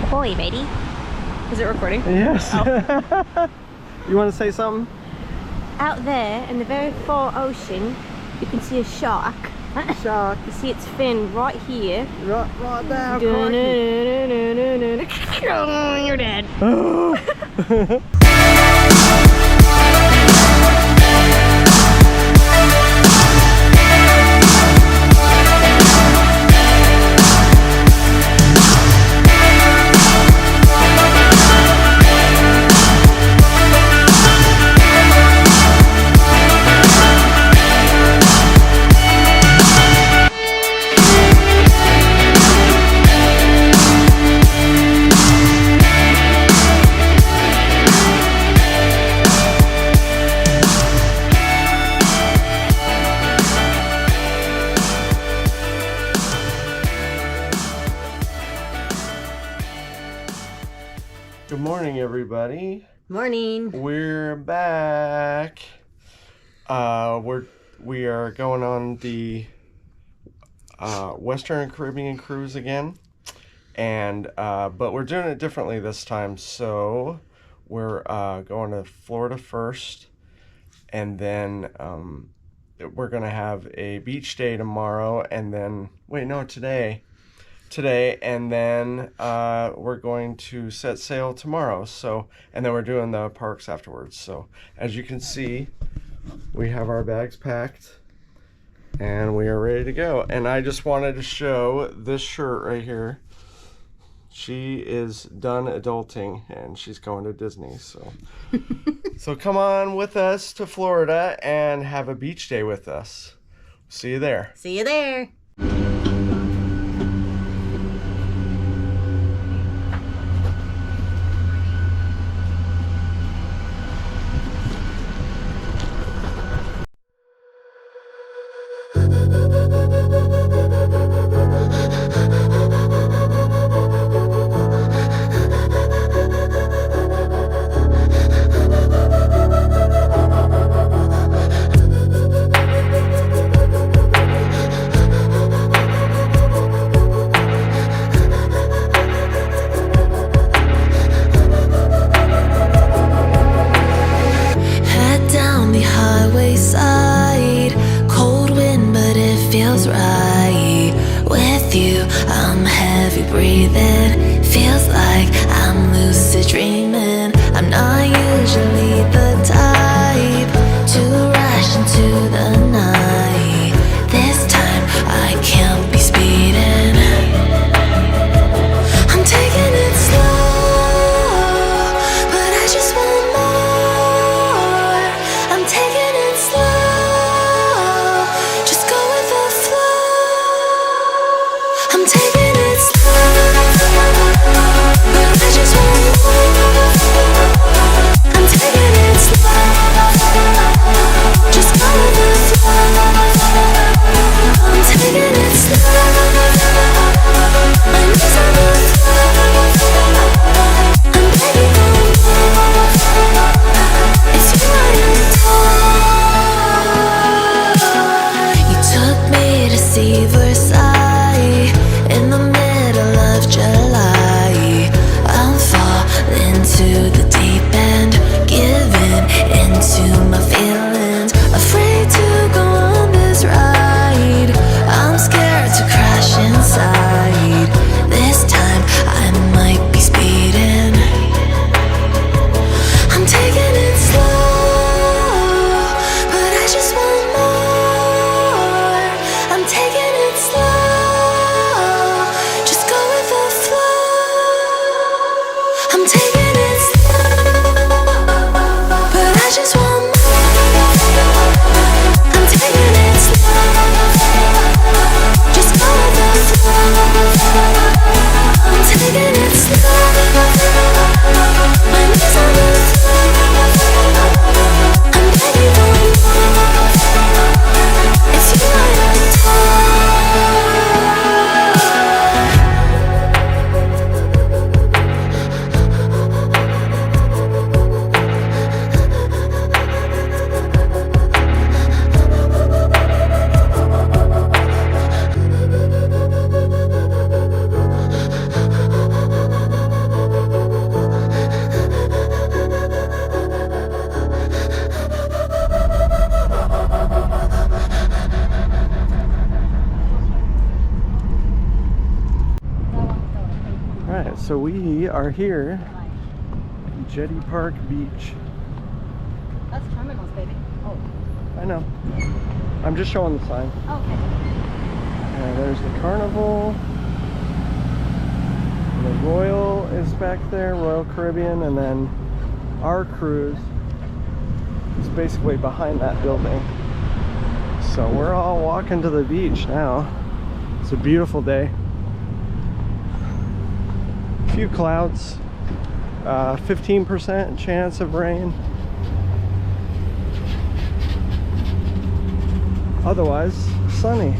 Holy matey. Is it recording? Yes. Oh. You want to say something? Out there in the very far ocean, you can see a shark. Shark. You see its fin right here. Right there. You're dead. Good morning, everybody. Morning. We're back. We are going on the Western Caribbean cruise again, and but we're doing it differently this time. So we're going to Florida first, and then we're gonna have a beach day tomorrow, and then today, and then we're going to set sail tomorrow. So, and then we're doing the parks afterwards. So as you can see, we have our bags packed and we are ready to go. And I just wanted to show this shirt right here. She is done adulting and she's going to Disney. So so come on with us to Florida and have a beach day with us. See you there. See you there. Breathing feels like I'm lucid dreaming. I'm not usually the type to rush into the night. This time I can't be speeding. I'm taking it slow, but I just want more. I'm taking it slow, just go with the flow. I'm taking it slow. I'm taking it slow, but I just want more. Alright, so we are here, Jetty Park Beach. That's Carnival's, baby. Oh. I know. I'm just showing the sign. Okay. And there's the Carnival. The Royal is back there, Royal Caribbean, and then our cruise is basically behind that building. So we're all walking to the beach now. It's a beautiful day. A few clouds, 15% chance of rain. Otherwise, sunny.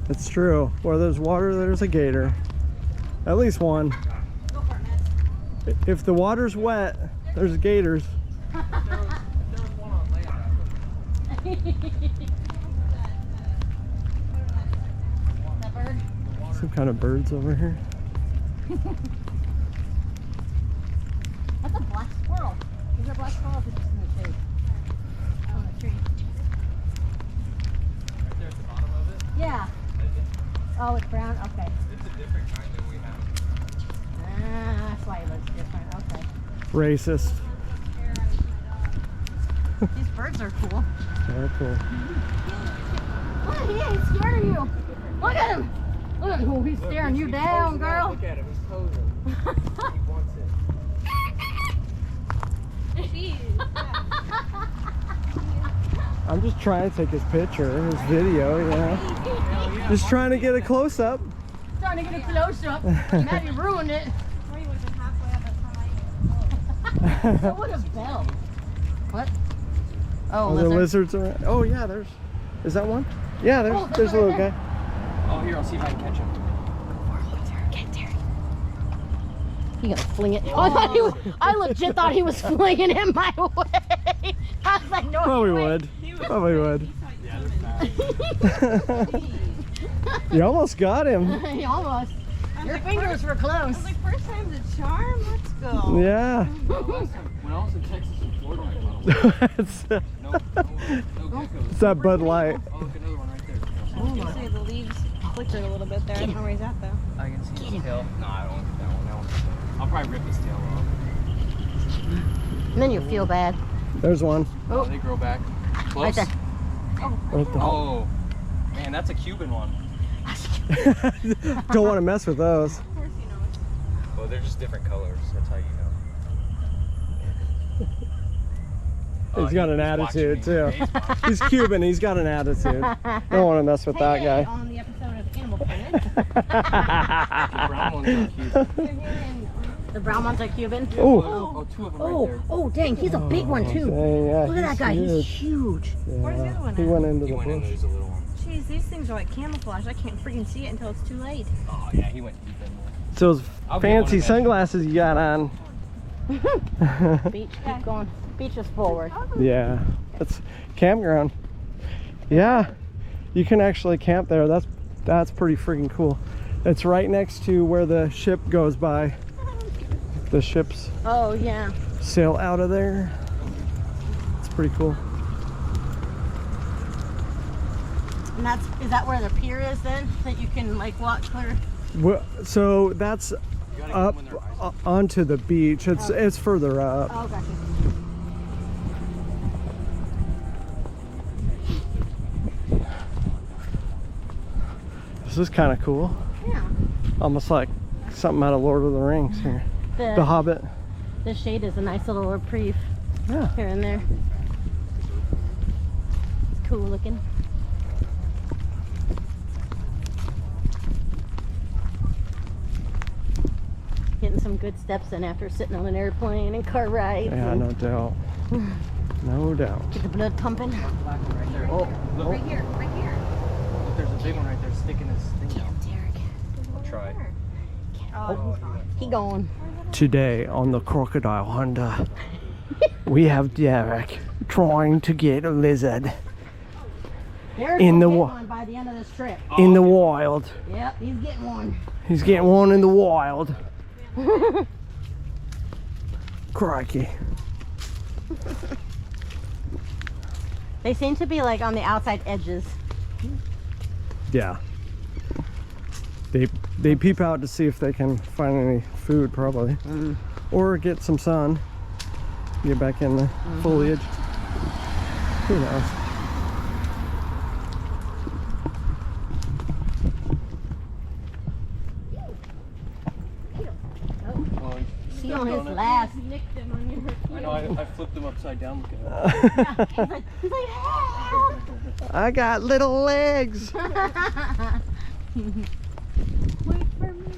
It's true. Where there's water, there's a gator. At least one. If the water's wet, there's gators. There was one on land. That bird? Some kind of birds over here. That's a black squirrel. Is there a black squirrel? It's just in the shade. On the tree. Right there at the bottom of it. Yeah. Oh, it's brown? Okay. It's a different kind than we have. Ah, that's why it looks different. Okay. Racist. These birds are cool. Very cool. Look, he ain't scared of you. Look at him. Look at him. He's staring you down, girl. Look at him. He's posing. He wants it. I'm just trying to take his picture, his video, you know. Just trying to get a close up. Trying to get a close up. Now you ruined it. That was a bell. What? Oh, Are there lizard. lizards around? Oh yeah, there's. Is that one? Yeah, there's a little guy. Oh, here, I'll see if I can catch him. Get there. You gonna fling it? Oh, I thought he was, I legit thought he was flinging it my way. I was like, no. Probably way. would. Probably would. Yeah, they're fast. You almost got him. You almost. Your fingers were close. Like, first time's a charm, let's go. Yeah. Well, last time, when I was in Texas and Florida, I caught him. it's, No geckos. it's that Bud Light. Oh, look, another one right there. You can see the leaves flickered a little bit there. I don't know where he's at, though. I can see his tail. No, I don't want that one. That one's I'll probably rip his tail off. And then you feel bad. There's one. Oh, they grow back. Close. Right there. Right there. Oh, man, that's a Cuban one. Don't want to mess with those. Of course he knows. Well, they're just different colors. That's how you know. He's got an attitude too. He's Cuban. He's got an attitude. Don't want to mess with that guy. On the episode of Animal Planet. The brown ones are Cuban. Oh, Oh, two of them right there. Oh, dang, he's a big one too. yeah, Look at that guy, he's huge. Where's the other one He at? went into He the went in, bush. there's a little one. Jeez, these things are like camouflage. I can't freaking see it until it's too late. Oh, yeah, he went deep in there. So those I'll get one fancy eventually. sunglasses you got on. Beach, keep going. Beach is forward. Yeah, that's campground. Yeah, you can actually camp there. That's pretty freaking cool. It's right next to where the ship goes by. The ships Oh, yeah. sail out of there. It's pretty cool. And is that where the pier is then? That you can like walk clear? Well, so that's You gotta get up them when they're ice. onto the beach. It's further up. Oh, gotcha. This is kind of cool. Yeah. Almost like something out of Lord of the Rings here. The Hobbit. The shade is a nice little reprieve Yeah. here and there. It's cool looking. Getting some good steps in after sitting on an airplane and car rides. Yeah, and no doubt. No doubt. Get the blood pumping. Black one right there. Oh, Look, Right here, right here. look, there's a big one right there sticking his thing out. Derek. I'll try. Oh, He going. Today on the Crocodile Hunter, we have Derek trying to get a lizard Derek's In the gonna get wa- one by the end of this trip. in the wild. Yep, he's getting one. He's getting one in the wild. Crikey. They seem to be like on the outside edges. Yeah. They peep out to see if they can find any food, probably, or get some sun. Get back in the foliage. Who knows? Oh, He on his last. nicked them on your I know, I flipped them upside down looking at them. He's like, help! I got little legs. Wait for me.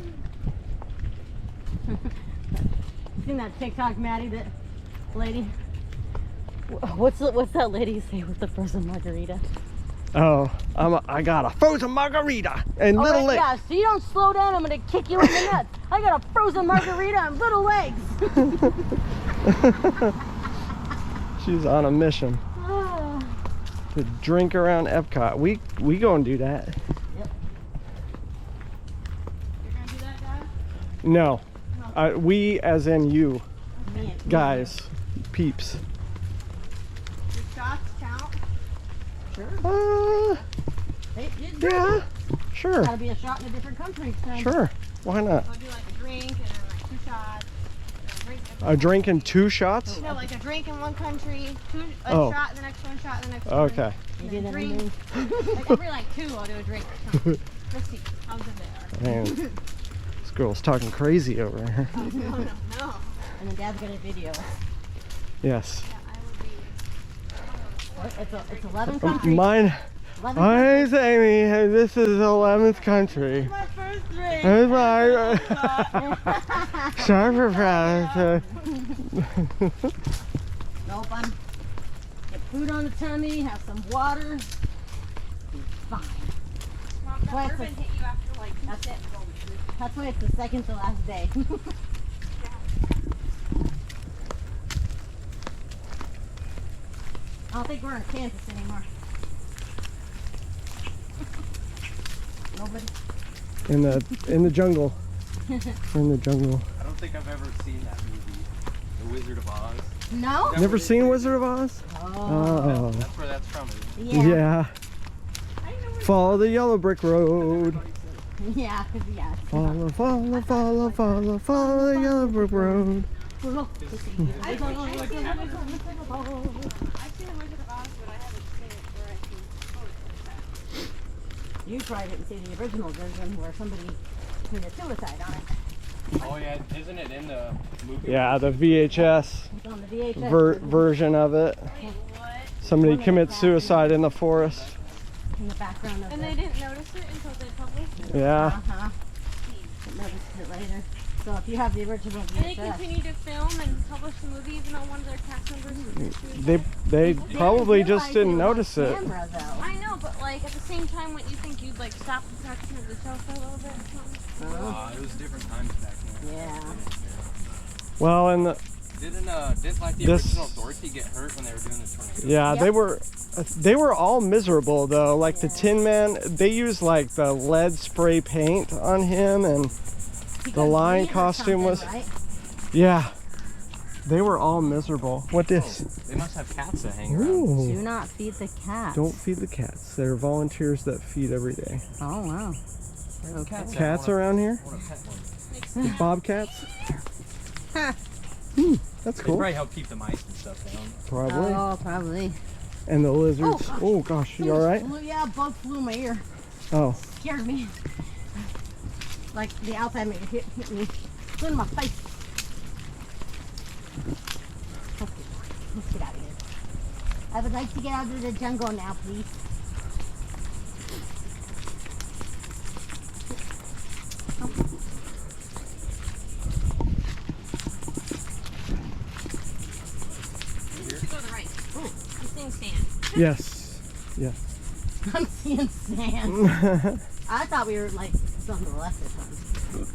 Seen that TikTok, Maddie? That lady. What's that lady say with the frozen margarita? Oh, I got a frozen margarita and Oh, little right, legs. yeah. So you don't slow down, I'm gonna kick you in the nuts. I got a frozen margarita and little legs. She's on a mission Ah. to drink around Epcot. We go and do that. Yep. You're gonna do that, guy? No, we as in you Man. guys, peeps. Your shots count? Yeah, sure, Gotta be a shot in a different country. So. sure. Why not? I'll do like a drink and then like 2 shots. And a drink A drink and 2 shots? No, like a drink in one country, a Oh. shot in the next one, shot in the next one. Okay. You do that Drink. in Like every like 2, I'll do a drink. Let's see how good they are. Man, this girl's talking crazy over here. No. And then Dad's gonna video. Yes. Yeah, I would be. It's 11 countries. Mine. 11 My name's Amy, and this is 11th country. My first drink. Here's my surfer prize. No fun. Get food on the tummy, have some water. Be fine. Mom, Why that it's bourbon a- hit you after like 2 That's it. sips. That's why it's the second to last day. I don't think we're in Kansas anymore. Nobody. In the jungle. In the jungle. I don't think I've ever seen that movie, The Wizard of Oz. No? That Never was- seen Wizard of Oz? Oh. Oh. That's where that's from, isn't it? Yeah. Yeah. Follow the yellow brick road. Yeah, 'cause yeah. Follow, follow, follow, follow, follow the yellow brick road. I've seen The Wizard of Oz, but I haven't seen it where I can quote it. You probably didn't see the original version where somebody committed suicide on it. Oh yeah, isn't it in the movie? Yeah, the VHS It's on the VHS version of it. What? Somebody commits suicide in the forest. in the background of And they didn't notice it until they published it? Yeah. Uh-huh. Noticed it later. So if you have the original And they VHS. continued to film and publish the movie even though one of their cast members was suicide? They probably didn't just realize didn't it was notice on it. camera, though. I know, but like at the same time, wouldn't you think you'd like stop the production of the show for a little bit or something? It was different times back then. Yeah. Well, and Didn't like the This- original Dorothy get hurt when they were doing the tornado? yeah, Yep. they were all miserable though. Like the Tin Man, they used like the lead spray paint on him, and He the got lion green or costume was something, right? yeah. They were all miserable. What this? They must have cats that hang around. Ooh. Do not feed the cat. Don't feed the cats. They're volunteers that feed every day. Oh, wow. Okay. Cats around here? I want a pet one. Bobcats? Huh. That's They cool. probably help keep the mice and stuff down. Probably. Oh, probably. And the lizards. gosh. Oh gosh, you alright? Yeah, a bug flew in my ear. Oh. Scared me. Like the outside made it hit me. Flew in my face. Okay, let's get out of here. I would like to get out of the jungle now, please. You should go to the right. I'm seeing sand. Yes. Yes. I'm seeing sand. I thought we were like on the left or something.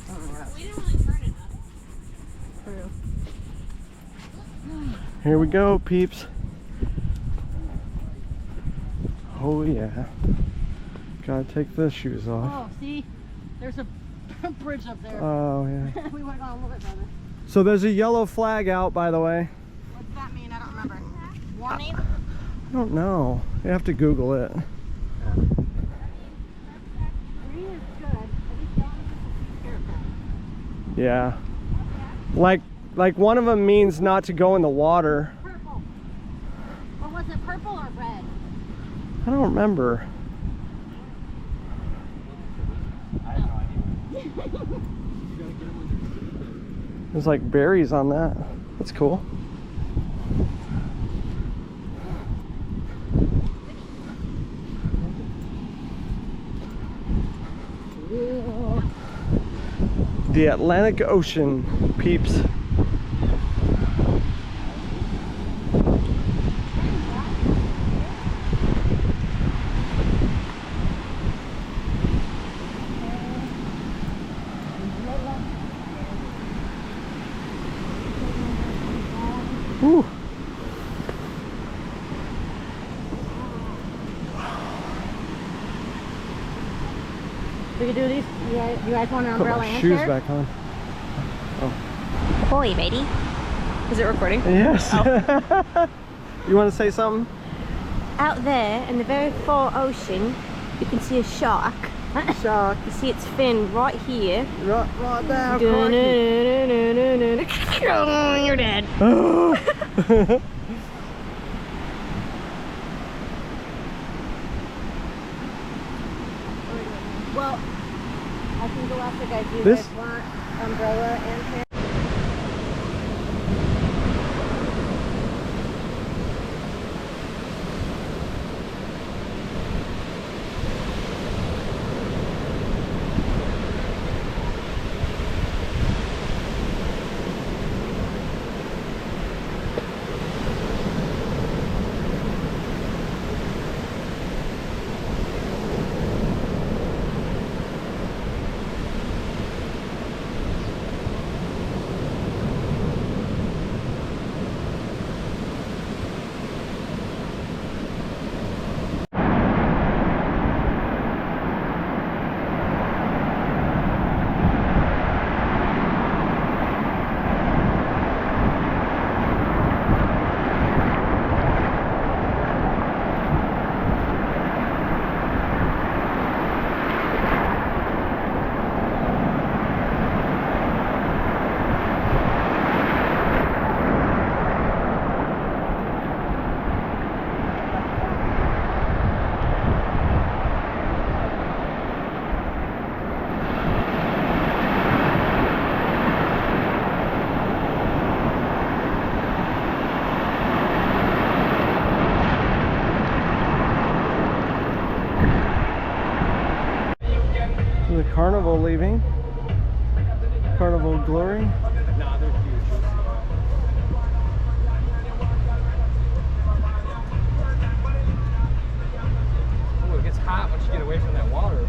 Oh, We didn't really turn enough. true. Here we go, peeps. Oh yeah. Gotta take the shoes off. Oh, see? There's a bridge up there. Oh yeah. We would have gone a little bit further. So there's a yellow flag out, by the way. What does that mean? I don't remember. Warning? I don't know. You have to Google it. Green is good. At least don't scare them. Yeah. Like one of them means not to go in the water. Purple. Or was it purple or red? I don't remember. I have no idea. There's like berries on that. That's cool. The Atlantic Ocean, peeps. Whew. We could do these. You guys want an Put umbrella my and shoes chair? back on. Holy baby. Is it recording? Yes. You want to say something? Out there in the very far ocean, you can see a shark. Shark. You see its fin right here. Right there. You're dead. Well, I can go after guys. You This- guys want umbrella and chair? Carnival leaving. Carnival Glory. Nah, they're huge. Oh, it gets hot once you get away from that water.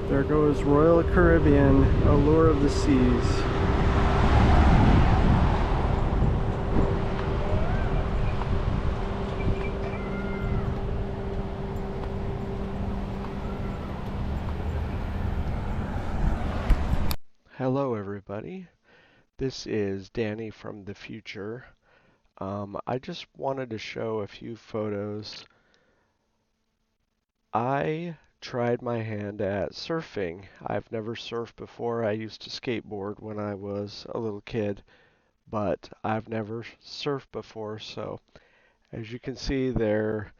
There goes Royal Caribbean, Allure of the Seas. Hello everybody, this is Danny from the future. I just wanted to show a few photos. I tried my hand at surfing. I've never surfed before. I used to skateboard when I was a little kid, but I've never surfed before, so as you can see they're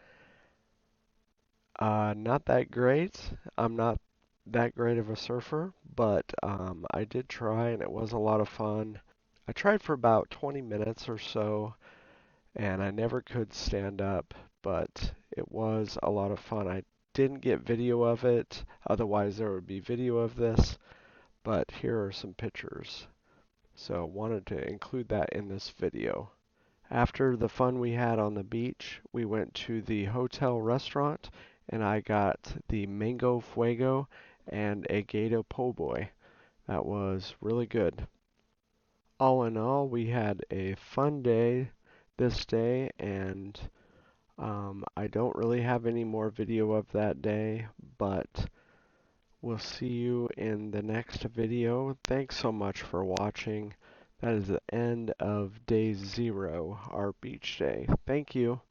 not that great. I'm not that great of a surfer, but I did try and it was a lot of fun. I tried for about 20 minutes or so and I never could stand up, but it was a lot of fun. I didn't get video of it, otherwise there would be video of this, but here are some pictures. So wanted to include that in this video. After the fun we had on the beach, we went to the hotel restaurant and I got the mango fuego and a gato po' boy. That was really good. All in all, we had a fun day this day, and I don't really have any more video of that day, but we'll see you in the next video. Thanks so much for watching. That is the end of day 0, our beach day. Thank you.